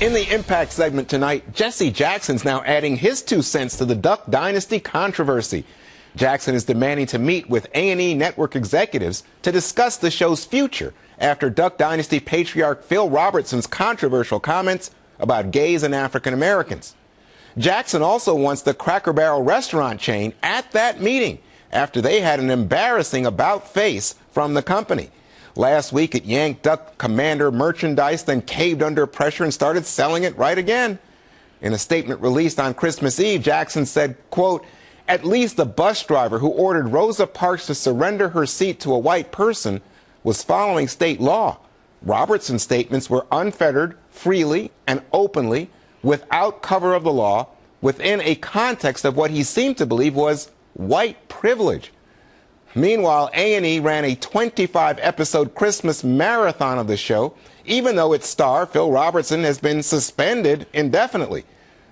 In the Impact segment tonight, Jesse Jackson's now adding his 2 cents to the Duck Dynasty controversy. Jackson is demanding to meet with A&E network executives to discuss the show's future after Duck Dynasty patriarch Phil Robertson's controversial comments about gays and African Americans. Jackson also wants the Cracker Barrel restaurant chain at that meeting after they had an embarrassing about-face from the company. Last week, it yanked Duck Commander merchandise, then caved under pressure and started selling it right again. In a statement released on Christmas Eve, Jackson said, quote, "At least the bus driver who ordered Rosa Parks to surrender her seat to a white person was following state law. Robertson's statements were unfettered, freely, and openly, without cover of the law, within a context of what he seemed to believe was white privilege." Meanwhile, A&E ran a 25-episode Christmas marathon of the show, even though its star, Phil Robertson, has been suspended indefinitely.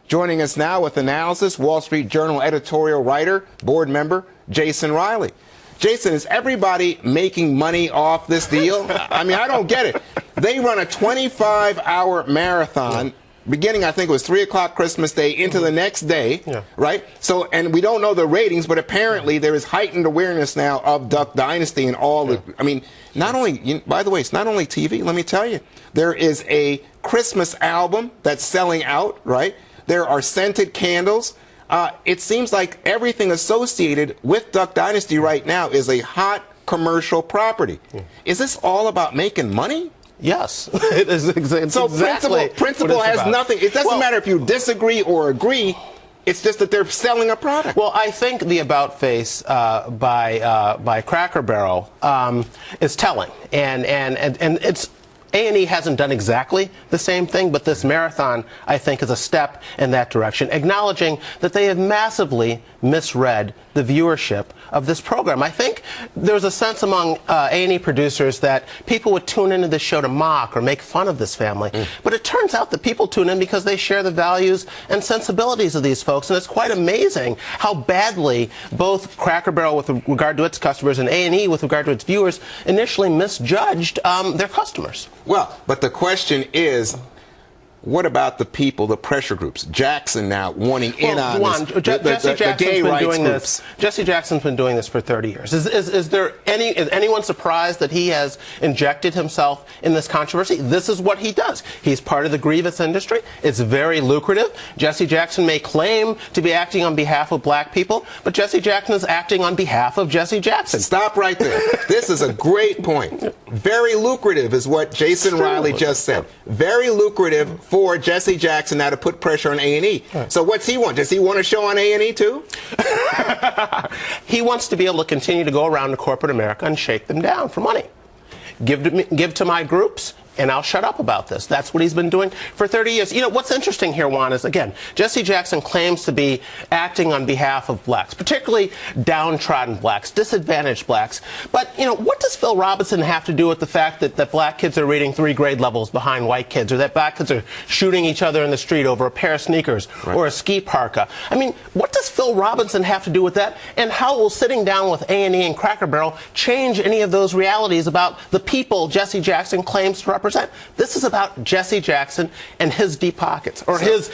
Joining us now with analysis, Wall Street Journal editorial writer, board member, Jason Riley. Jason, is everybody making money off this deal? I mean, I don't get it. They run a 25-hour marathon. Beginning, I think it was 3 o'clock Christmas Day into the next day, right? So, and we don't know the ratings, but apparently there is heightened awareness now of Duck Dynasty and all the, I mean, not only, by the way, it's not only TV, let me tell you. There is a Christmas album that's selling out, right? There are scented candles. It seems like everything associated with Duck Dynasty right now is a hot commercial property. Is this all about making money? Yes. It is so exactly principle has nothing. It doesn't matter if you disagree or agree. It's just that they're selling a product. Well, I think the about face by Cracker Barrel is telling, and it's. A&E hasn't done exactly the same thing, but this marathon, I think, is a step in that direction, acknowledging that they have massively misread the viewership of this program. I think there's a sense among A&E producers that people would tune into this show to mock or make fun of this family. But it turns out that people tune in because they share the values and sensibilities of these folks, and it's quite amazing how badly both Cracker Barrel with regard to its customers and A&E with regard to its viewers initially misjudged their customers. Well, but the question is, what about the people, the pressure groups? Jackson now wanting in on this, the gay rights groups. Jesse Jackson's been doing this for 30 years. Is anyone surprised that he has injected himself in this controversy? This is what he does. He's part of the grievous industry. It's very lucrative. Jesse Jackson may claim to be acting on behalf of black people, but Jesse Jackson is acting on behalf of Jesse Jackson. Stop right there. This is a great point. Very lucrative is what Jason Riley just said. Very lucrative for Jesse Jackson now to put pressure on A&E. So what's he want? Does he want a show on A&E too? He wants to be able to continue to go around to corporate America and shake them down for money. Give to my groups, and I'll shut up about this. That's what he's been doing for 30 years. You know, what's interesting here, Juan, is, again, Jesse Jackson claims to be acting on behalf of blacks, particularly downtrodden blacks, disadvantaged blacks. But, you know, what does Phil Robertson have to do with the fact that black kids are reading 3 grade levels behind white kids, or that black kids are shooting each other in the street over a pair of sneakers or a ski parka? I mean, what does Phil Robertson have to do with that? And how will sitting down with A&E and Cracker Barrel change any of those realities about the people Jesse Jackson claims to represent? This is about Jesse Jackson and his deep pockets, or his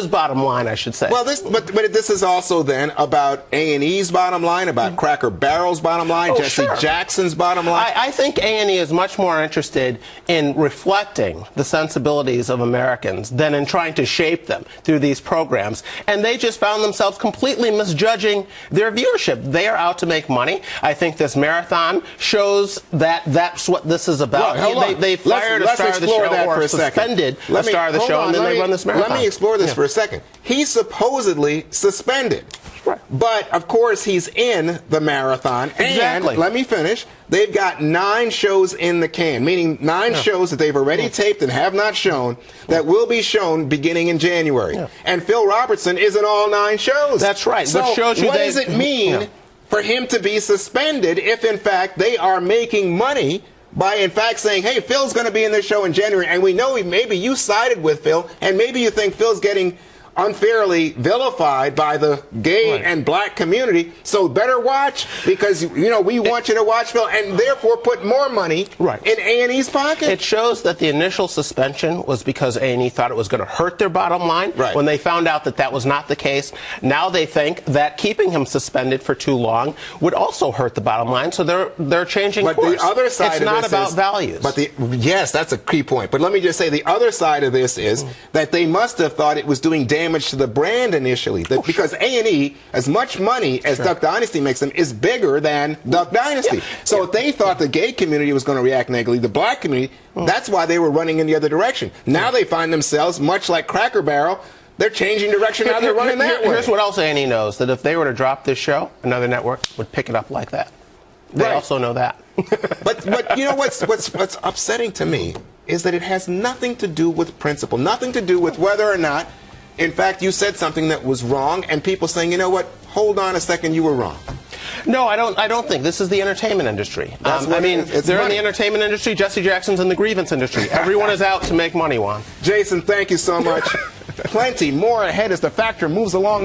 bottom line, I should say. Well, but this is also then about A&E's bottom line, about Cracker Barrel's bottom line, Jesse Jackson's bottom line. I think A&E is much more interested in reflecting the sensibilities of Americans than in trying to shape them through these programs. And they just found themselves completely misjudging their viewership. They are out to make money. I think this marathon shows that that's what this is about. Well, they fired a star of the show, or suspended a star of the show, and then they run this marathon. Let me explore this for a second. He's supposedly suspended. But, of course, he's in the marathon. And, let me finish, they've got 9 shows in the can, meaning 9 shows that they've already taped and have not shown that will be shown beginning in January. And Phil Robertson is in all 9 shows. That's right. So what does it mean for him to be suspended if, in fact, they are making money by, in fact, saying, hey, Phil's going to be in this show in January, and we know maybe you sided with Phil, and maybe you think Phil's getting unfairly vilified by the gay and black community. So better watch, because we want you to watch film, and therefore put more money in A&E's pocket. It shows that the initial suspension was because A&E thought it was going to hurt their bottom line. When they found out that that was not the case, now they think that keeping him suspended for too long would also hurt the bottom line. So they're changing course. The other side it's of not this about is, values. Yes, that's a key point. But let me just say the other side of this is that they must have thought it was doing damage to the brand initially. Because A&E, as much money as Duck Dynasty makes them, is bigger than Duck Dynasty. So if they thought the gay community was going to react negatively, the black community, that's why they were running in the other direction. Now they find themselves, much like Cracker Barrel, they're changing direction. Now they're running that way. Here's what else A&E knows, that if they were to drop this show, another network would pick it up like that. They also know that. but you know what's upsetting to me is that it has nothing to do with principle, nothing to do with whether or not, in fact, you said something that was wrong, and people saying, you know what, hold on a second, you were wrong. No, I don't think. This is the entertainment industry. I mean, they're in the entertainment industry. Jesse Jackson's in the grievance industry. Everyone is out to make money, Juan. Jason, thank you so much. Plenty more ahead as The Factor moves along.